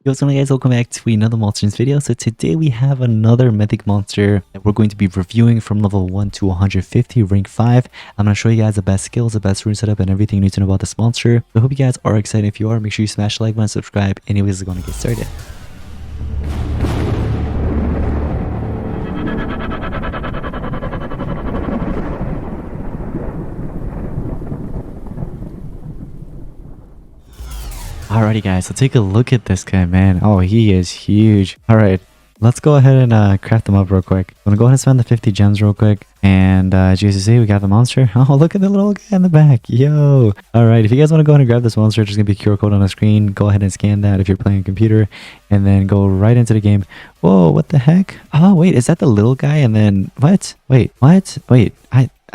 Yo, what's going on, guys? Welcome back to another monsters video. So today we have another mythic monster that we're going to be reviewing from level 1 to 150, rank 5. I'm going to show you guys the best skills, the best rune setup, and everything you need to know about this monster. So I hope you guys are excited. If you are, make sure you smash the like button, subscribe. Anyways, we're going to get started. Alrighty, guys, so take a look at this guy, man. Oh, he is huge. Alright, let's go ahead and craft them up real quick. I'm gonna go ahead and spend the 50 gems real quick. And as you guys see, we got the monster. Oh, look at the little guy in the back. Yo. Alright, if you guys want to go ahead and grab this monster, there's gonna be a QR code on the screen. Go ahead and scan that if you're playing a computer. And then go right into the game. Whoa, what the heck? Oh, wait, is that the little guy? And then, what? Wait, what? Wait,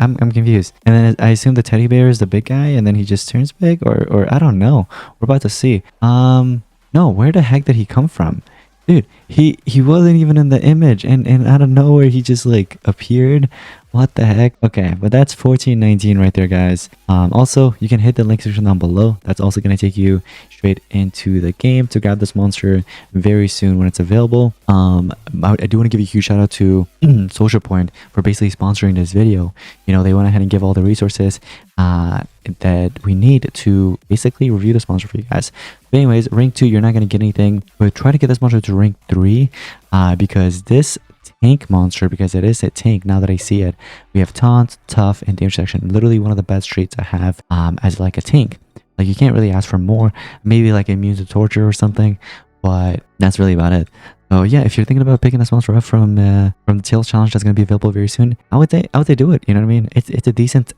I'm confused. And then I assume the teddy bear is the big guy and then he just turns big, or I don't know. We're about to see. No, where the heck did he come from? Dude, he wasn't even in the image and out of nowhere he just like appeared. What the heck? Okay, but that's 1419 right there, guys. Also, you can hit the link section down below. That's also going to take you straight into the game to grab this monster very soon when it's available. I do want to give a huge shout out to Social Point for basically sponsoring this video. You know, they went ahead and give all the resources that we need to basically review this monster for you guys. But anyways, rank 2, you're not going to get anything. But try to get this monster to rank 3 because this tank monster, because it is a tank now that I see it, we have taunt, tough, and damage section. Literally one of the best traits to have as like a tank. Like, you can't really ask for more. Maybe like immune to torture or something, but that's really about it. So yeah, if you're thinking about picking this monster up from the Tails challenge that's gonna be available very soon, I would say do it. You know what I mean? It's a decent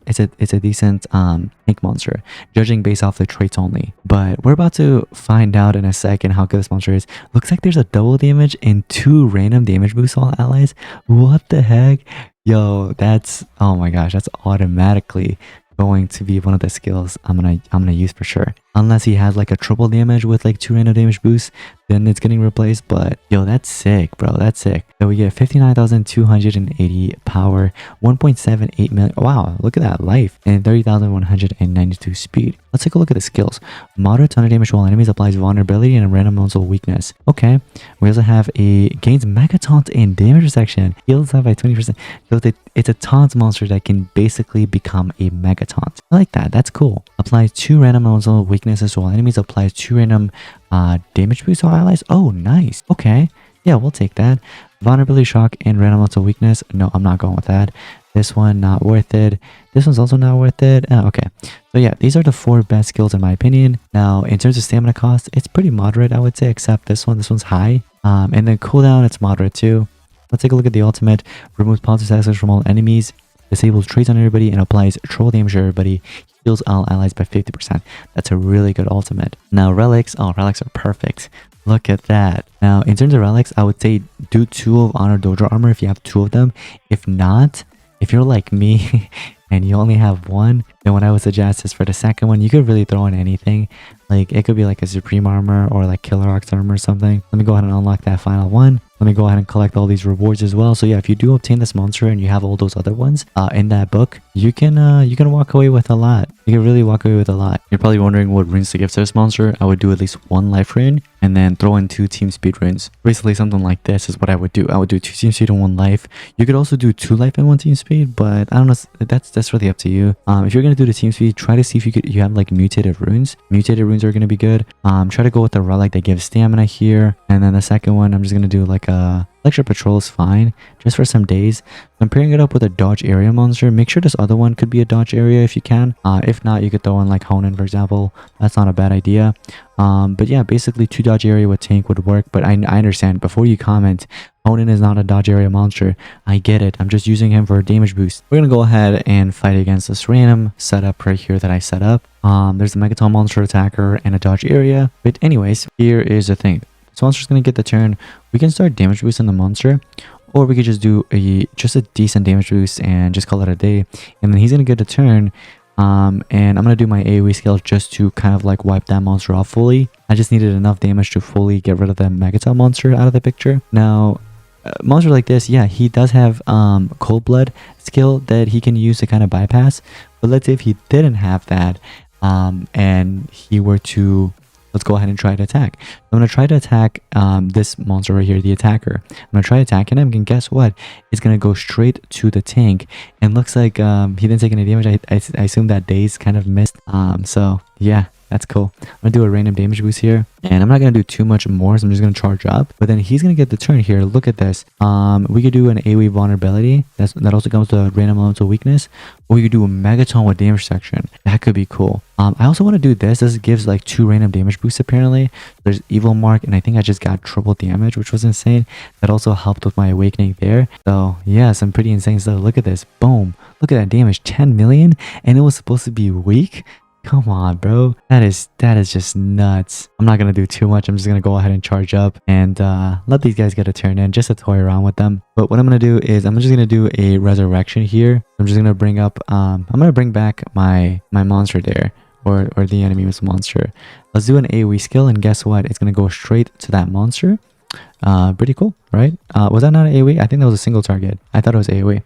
tank monster, judging based off the traits only. But we're about to find out in a second how good this monster is. Looks like there's a double damage and 2 random damage boosts on allies. What the heck? Yo, that's, oh my gosh, that's automatically going to be one of the skills I'm gonna use for sure. Unless he has like a triple damage with like 2 random damage boosts, then it's getting replaced. But yo, that's sick, bro. That's sick. So we get 59,280 power, 1.78 million. Wow, look at that life, and 30,192 speed. Let's take a look at the skills. Moderate thunder damage while enemies, applies vulnerability and a random mental weakness. Okay. We also have a gains mega taunt and damage reduction. Heals up by 20%. So it's a taunt monster that can basically become a mega taunt. I like that. That's cool. Applies 2 random mental weaknesses while enemies, applies 2 random damage boosts on allies. Oh, nice. Okay. Yeah, we'll take that. Vulnerability, shock, and random mental weakness. No, I'm not going with that. This one, not worth it. This one's also not worth it. Okay. So yeah, these are the 4 best skills in my opinion. Now, in terms of stamina cost, it's pretty moderate, I would say, except this one. This one's high. And then cooldown, it's moderate too. Let's take a look at the ultimate. Removes positive statuses from all enemies. Disables traits on everybody and applies troll damage to everybody. Heals all allies by 50%. That's a really good ultimate. Now, relics. Oh, relics are perfect. Look at that. Now, in terms of relics, I would say do 2 of Honor Dojo armor if you have 2 of them. If not, if you're like me and you only have 1, then what I would suggest is for the second one, you could really throw in anything. Like, it could be like a Supreme armor or like Killer Ox armor or something. Let me go ahead and unlock that final one. Let me go ahead and collect all these rewards as well. So yeah, if you do obtain this monster and you have all those other ones in that book, you can walk away with a lot. You can really walk away with a lot. You're probably wondering what runes to give to this monster. I would do at least 1 life rune and then throw in 2 team speed runes. Basically something like this is what I would do. I would do 2 team speed and 1 life. You could also do 2 life and 1 team speed, but I don't know. That's really up to you. If you're gonna do the team speed, try to see if you have like mutated runes. Mutated runes are gonna be good. Try to go with the relic that gives stamina here, and then the second one I'm just gonna do like a Lecture Patrol is fine, just for some days. I'm pairing it up with a dodge area monster. Make sure this other one could be a dodge area if you can. If not, you could throw in like Honan, for example. That's not a bad idea. But yeah, basically 2 dodge area with tank would work. But I understand, before you comment, Honan is not a dodge area monster. I get it. I'm just using him for a damage boost. We're going to go ahead and fight against this random setup right here that I set up. There's a Megaton monster attacker and a dodge area. But anyways, here is the thing. This monster's going to get the turn. We can start damage boosting the monster, or we could just do a decent damage boost and just call it a day. And then he's going to get a turn. And I'm going to do my AoE skill just to kind of like wipe that monster off fully. I just needed enough damage to fully get rid of that Megaton monster out of the picture. Now, monster like this, yeah, he does have cold blood skill that he can use to kind of bypass. But let's say if he didn't have that and he were to let's go ahead and try to attack. I'm going to try to attack this monster right here, the attacker. I'm going to try attacking him, and guess what? It's going to go straight to the tank. And looks like he didn't take any damage. I assume that daze kind of missed. So yeah, that's cool. I'm going to do a random damage boost here. And I'm not going to do too much more, so I'm just going to charge up. But then he's going to get the turn here. Look at this. We could do an AoE vulnerability. That also comes to a random elemental weakness. Or you could do a megaton with damage section. That could be cool. I also want to do this. This gives like 2 random damage boosts apparently. There's Evil Mark, and I think I just got triple damage, which was insane. That also helped with my awakening there. So yeah, some pretty insane stuff. Look at this. Boom. Look at that damage. 10 million. And it was supposed to be weak. Come on, bro. That is just nuts. I'm not gonna do too much. I'm just gonna go ahead and charge up and let these guys get a turn in, just to toy around with them. But what I'm gonna do is I'm just gonna do a resurrection here. I'm just gonna bring up I'm gonna bring back my monster there, or the enemy's monster. Let's do an AoE skill, and guess what? It's gonna go straight to that monster. Pretty cool, right? Was that not an AoE? I think that was a single target. I thought it was AoE.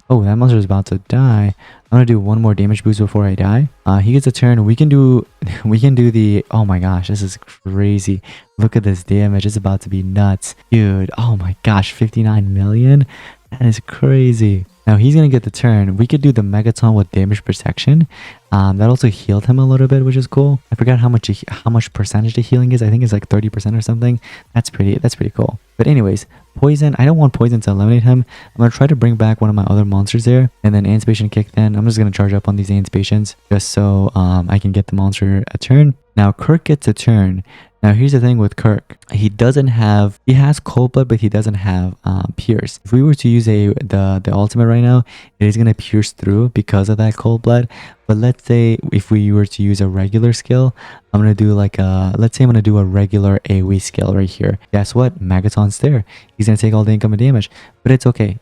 Oh, that monster is about to die. I'm gonna do one more damage boost before I die. He gets a turn. We can do the, oh my gosh, this is crazy. Look at this damage. It's about to be nuts. Dude, oh my gosh, 59 million? That is crazy. Now he's gonna get the turn. We could do the megaton with damage protection. That also healed him a little bit, which is cool. I forgot how much percentage the healing is. I think it's like 30% or something. That's pretty cool. But anyways, poison. I don't want poison to eliminate him. I'm gonna try to bring back one of my other monsters there, and then Antipation kicked in. I'm just gonna charge up on these Antipations just so I can get the monster a turn. Now Kirk gets a turn. Now here's the thing with Kirk. He has cold blood, but he doesn't have pierce. If we were to use the ultimate right now, it is gonna pierce through because of that cold blood. But let's say if we were to use a regular skill, I'm gonna do like let's say I'm gonna do a regular AoE skill right here. Guess what? Magaton's there. He's gonna take all the incoming damage, but it's okay.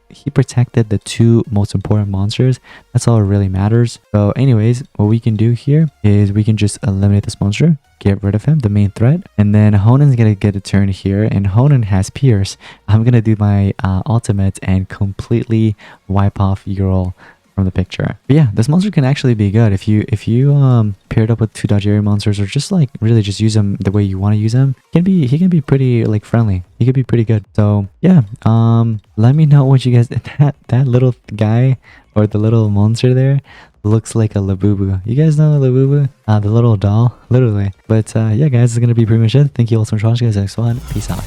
He protected the 2 most important monsters. That's all that really matters. So anyways, what we can do here is we can just eliminate this monster, get rid of him, the main threat, and then Honen's gonna get a turn here, and Honen has pierce. I'm gonna do my ultimate and completely wipe off Ural from the picture. But yeah, this monster can actually be good if you paired up with 2 dodge area monsters, or just like really just use them the way you want to use them. He can be pretty like friendly. He could be pretty good. So yeah, let me know what you guys, that little guy or the little monster there looks like a Labubu. You guys know the Labubu? The little doll, literally. But yeah guys, this is gonna be pretty much it. Thank you all so much for watching guys. Next one, peace out.